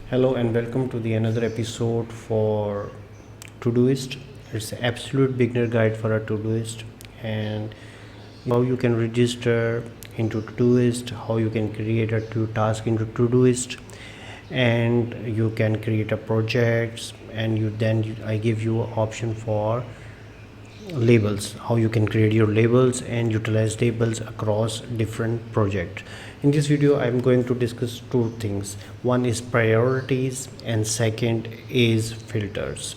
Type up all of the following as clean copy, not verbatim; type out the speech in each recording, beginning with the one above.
Hello and welcome to the another episode for Todoist. It's an absolute beginner guide for a Todoist and how you can register into Todoist, how you can create a task into Todoist, and you can create a project. And I give you an option for labels, how you can create your labels and utilize labels across different projects. In this video I'm going to discuss two things. One is priorities and second is filters.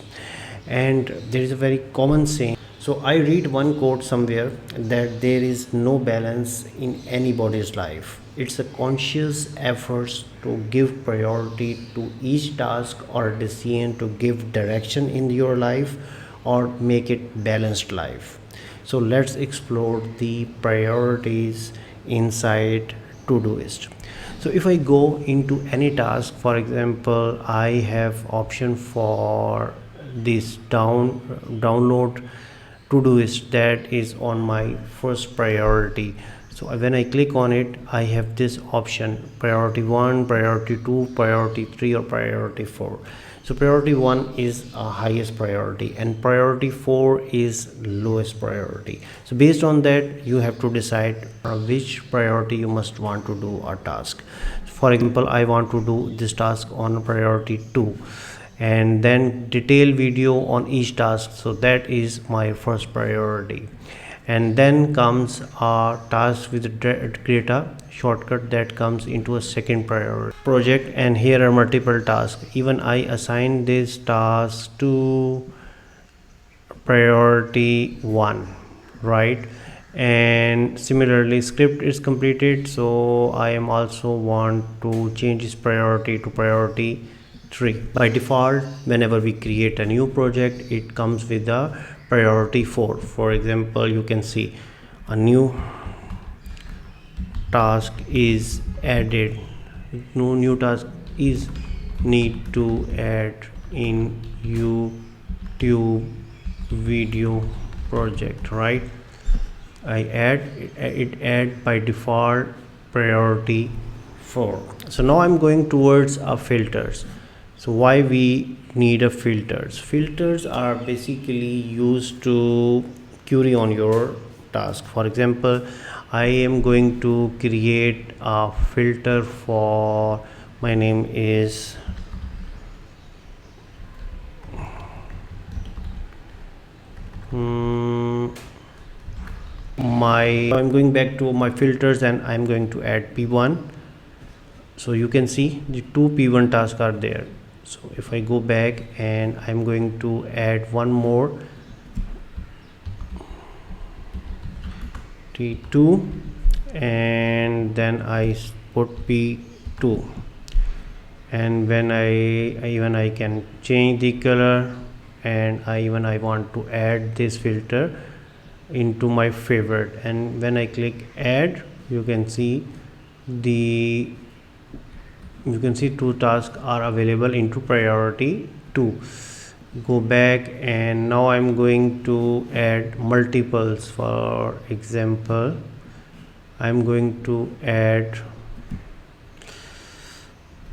And there is a very common saying, so I read one quote somewhere, that there is no balance in anybody's life. It's a conscious effort to give priority to each task or decision to give direction in your life or make it balanced life. So let's explore the priorities inside Todoist. So if I go into any task, for example, I have option for this download Todoist, that is on my first priority. So when I click on it, I have this option: priority 1, priority 2, priority 3, or priority 4. So priority 1 is highest priority and priority 4 is lowest priority. So based on that, you have to decide which priority you must want to do a task. For example, I want to do this task on priority 2 and then detailed video on each task, so that is my first priority. And then comes a task with create a shortcut, that comes into a second priority project. And here are multiple tasks, even I assign this task to priority 1, right? And similarly script is completed, so I am also want to change this priority to priority 3. By default, whenever we create a new project, it comes with a priority 4. For example, you can see a new task is added. No new task is need to add in YouTube video project, right? I add by default priority 4. So now I'm going towards a filters. So why we need a filters are basically used to query on your task. For example, I am going to create a filter for, my name is I'm going back to my filters and I'm going to add P1. So you can see the two P1 tasks are there. So if I go back and I'm going to add one more, T2, and then I put P2, and when I can change the color, and I want to add this filter into my favorite. And when I click add, you can see two tasks are available into priority 2. Go back and now I'm going to add multiples. For example, I'm going to add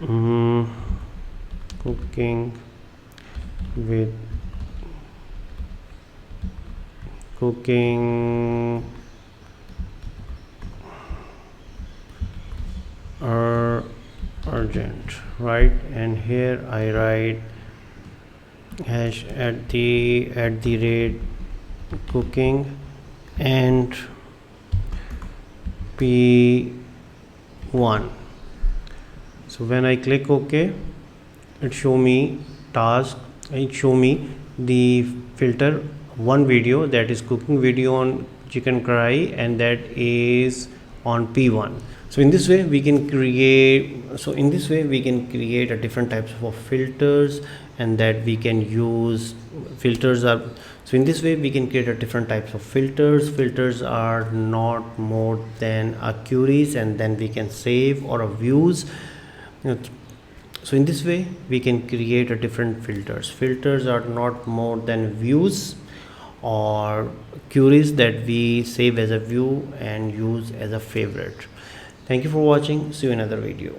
cooking urgent, right? And here I write hash at the rate cooking and P1. So when I click OK, it show me the filter one video, that is cooking video on chicken curry, and that is on P1. So in this way we can create a different types of filters, and that we can use filters are, so in this way we can create a different types of filters are not more than a queries, and then we can save or a views. So in this way we can create a different filters are not more than views or queries that we save as a view and use as a favorite. Thank you for watching. See you in another video.